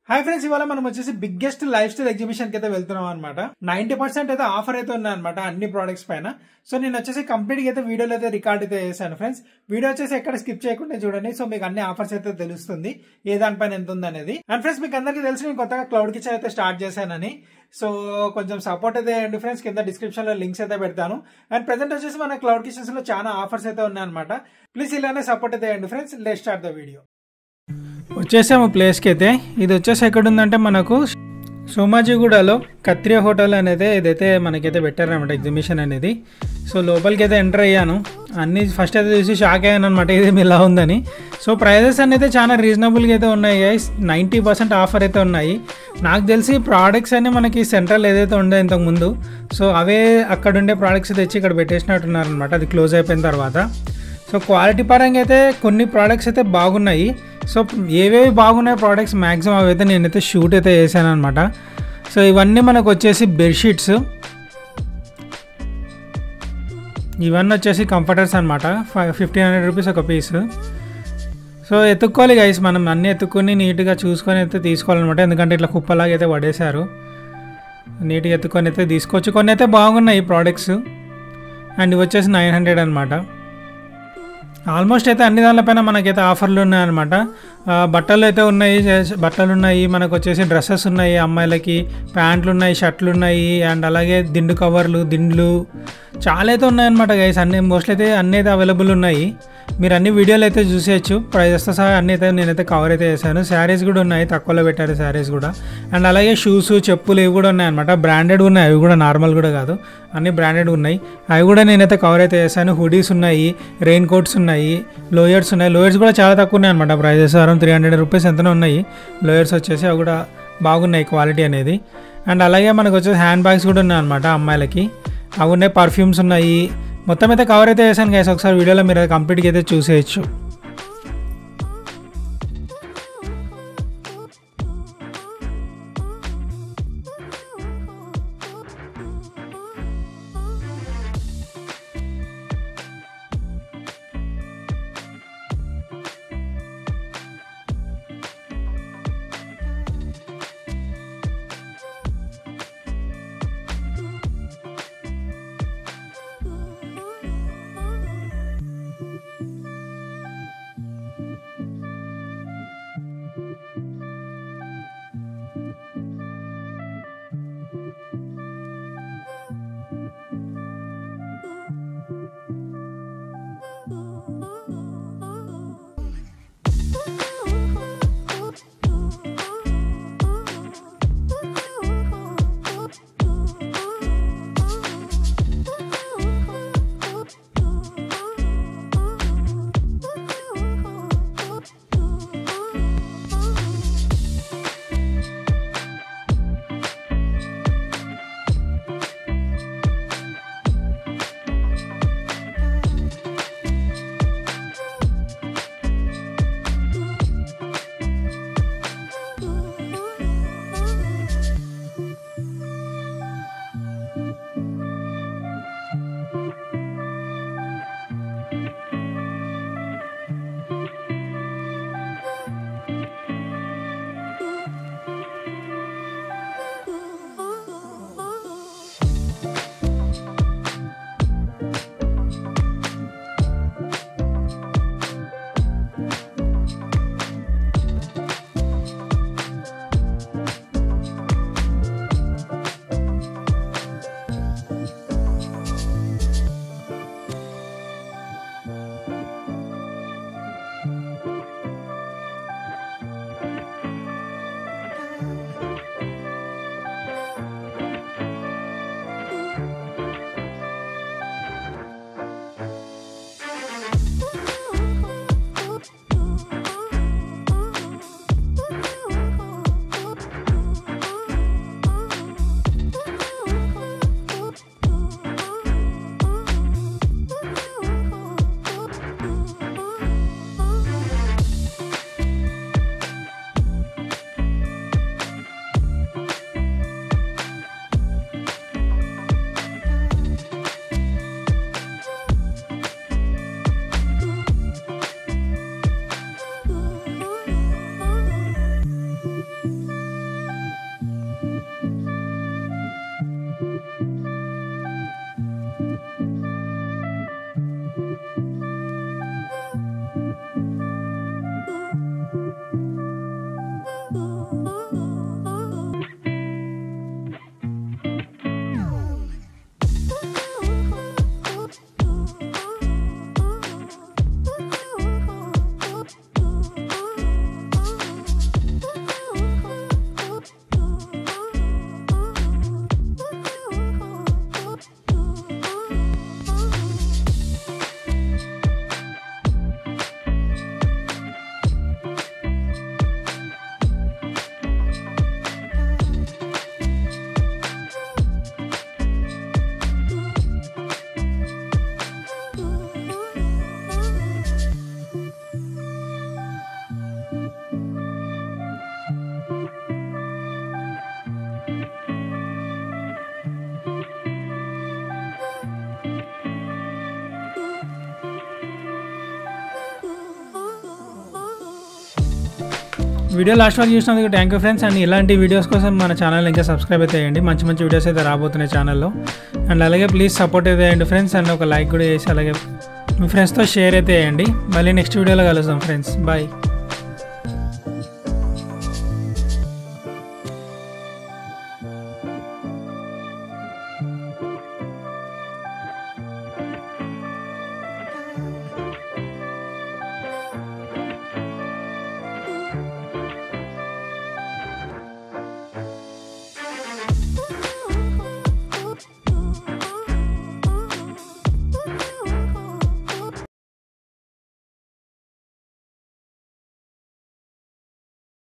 Hi friends, ఇవాళ మనం వచ్చేసి బిగ్గెస్ట్ లైఫ్ స్టైల్ ఎగ్జిబిషన్ కి అయితే వెళ్తున్నాం అనమాట. 90% అయితే ఆఫర్ అయితే ఉన్నాయన్నమాట అన్ని ప్రొడక్ట్స్ పైన. సో నేను వచ్చేసి కంప్లీట్ గా అయితే వీడియోలో అయితే రికార్డ్ అయితే చేశాను ఫ్రెండ్స్. వీడియో వచ్చేసి ఎక్కడ స్కిప్ చేయకుండా చూడండి. సో మీకు అన్ని ఆఫర్స్ అయితే తెలుస్తుంది ఏ దానిపైన ఎంత ఉంది అనేది. అండ్ ఫ్రెండ్స్, మీకు అందరికీ తెలుసు నేను కొత్తగా క్లౌడ్ కిచెన్ అయితే స్టార్ట్ చేశానని. సో కొంచెం సపోర్ట్ అయితే చేయండి ఫ్రెండ్స్. కింద డిస్క్రిప్షన్ లో లింక్స్ అయితే పెడతాను. అండ్ ప్రెసెంట్ వచ్చేసి మన క్లౌడ్ కిచెన్స్ లో చాలా ఆఫర్స్ అయితే ఉన్నాయన్నమాట. ప్లీజ్ ఇలానే సపోర్ట్ అయితే చేయండి friends. Let's start the video. వచ్చేసాము ప్లేస్కి అయితే. ఇది వచ్చేసి ఎక్కడ ఉందంటే మనకు సోమాజిగూడలో కత్రియా హోటల్ అనేది ఇదైతే మనకైతే పెట్టారనమాట ఎగ్జిబిషన్ అనేది. సో లోపలికి అయితే ఎంటర్ అయ్యాను. అన్ని ఫస్ట్ అయితే చూసి షాక్ అయ్యాను అనమాట, ఇది ఇలా ఉందని. సో ప్రైజెస్ అనేది చాలా రీజనబుల్గా అయితే ఉన్నాయి గైస్. 90% ఆఫర్ అయితే ఉన్నాయి. నాకు తెలిసి ప్రోడక్ట్స్ అన్నీ మనకి సెంట్రల్ ఏదైతే ఉండే ఇంతకుముందు, సో అవే అక్కడ ఉండే ప్రోడక్ట్స్ తెచ్చి ఇక్కడ పెట్టేసినట్టున్నారనమాట, అది క్లోజ్ అయిపోయిన తర్వాత. సో క్వాలిటీ పరంగా అయితే కొన్ని ప్రోడక్ట్స్ అయితే బాగున్నాయి. సో ఏవేవి బాగున్నాయి ప్రోడక్ట్స్ మ్యాక్సిమం అవైతే నేనైతే షూట్ అయితే చేశాను అనమాట. సో ఇవన్నీ మనకు వచ్చేసి బెడ్షీట్స్, ఇవన్నీ వచ్చేసి కంఫర్టర్స్ అనమాట. 1500 రూపీస్ ఒక పీస్. సో ఎత్తుక్కోవాలి గైస్, మనం అన్నీ ఎత్తుక్కొని నీట్గా చూసుకొని అయితే తీసుకోవాలన్నమాట. ఎందుకంటే ఇట్లా కుప్పలాగా అయితే పడేశారు. నీట్గా ఎత్తుకొని అయితే తీసుకోవచ్చు. కొన్ని అయితే బాగున్నాయి ప్రోడక్ట్స్. అండ్ ఇవి వచ్చేసి 900 అనమాట. ఆల్మోస్ట్ అయితే అన్ని దానిపైన మనకైతే ఆఫర్లు ఉన్నాయన్నమాట. బట్టలు అయితే ఉన్నాయి, బట్టలు ఉన్నాయి, మనకు వచ్చేసి డ్రెస్సెస్ ఉన్నాయి, అమ్మాయిలకి ప్యాంట్లు ఉన్నాయి, షర్ట్లు ఉన్నాయి, అండ్ అలాగే దిండు కవర్లు, దిండ్లు చాలా అయితే ఉన్నాయన్నమాట గైస్. అన్ని మోస్ట్లీ అయితే అన్నీ అయితే అవైలబుల్ ఉన్నాయి. మీరు అన్ని వీడియోలు అయితే చూసేయచ్చు. ప్రైజెస్తో సహా అన్నీ అయితే నేనైతే కవర్ అయితే చేశాను. శారీస్ కూడా ఉన్నాయి, తక్కువలో పెట్టారు శారీస్ కూడా. అండ్ అలాగే షూస్, చెప్పులు ఇవి కూడా ఉన్నాయన్నమాట. బ్రాండెడ్ ఉన్నాయి, అవి కూడా నార్మల్ కూడా కాదు, అన్నీ బ్రాండెడ్ ఉన్నాయి. అవి కూడా నేనైతే కవర్ అయితే చేశాను. హుడీస్ ఉన్నాయి, రెయిన్ కోట్స్ ఉన్నాయి, లోయర్స్ ఉన్నాయి. లోయర్స్ కూడా చాలా తక్కువ ఉన్నాయి అనమాట. ప్రైజెస్ అరౌండ్ 300 రూపీస్ ఎంతనో ఉన్నాయి లోయర్స్ వచ్చేసి. అవి కూడా బాగున్నాయి క్వాలిటీ అనేది. అండ్ అలాగే మనకు వచ్చేసి హ్యాండ్ బ్యాగ్స్ కూడా ఉన్నాయి అనమాట అమ్మాయిలకి. అవి ఉన్నాయి, పర్ఫ్యూమ్స్ ఉన్నాయి. మొత్తం అయితే కవర్ అయితే చేశాను గైస్. ఒకసారి వీడియోలో మీరు కంప్లీట్గా అయితే చూసేయచ్చు. వీడియో లాస్ట్ వరకు చూసినందుకు థ్యాంక్ యూ ఫ్రెండ్స్. అండ్ ఇలాంటి వీడియోస్ కోసం మన ఛానల్ ఇంకా సబ్స్క్రైబ్ అయితే చేయండి. మంచి మంచి వీడియోస్ అయితే రాబోతున్నాయి ఛానల్లో. అండ్ అలాగే ప్లీజ్ సపోర్ట్ అయితే చేయండి ఫ్రెండ్స్. అండ్ ఒక లైక్ కూడా చేసి అలాగే మీ ఫ్రెండ్స్తో షేర్ అయితే చేయండి. మళ్ళీ నెక్స్ట్ వీడియోలో కలుద్దాం ఫ్రెండ్స్. బాయ్.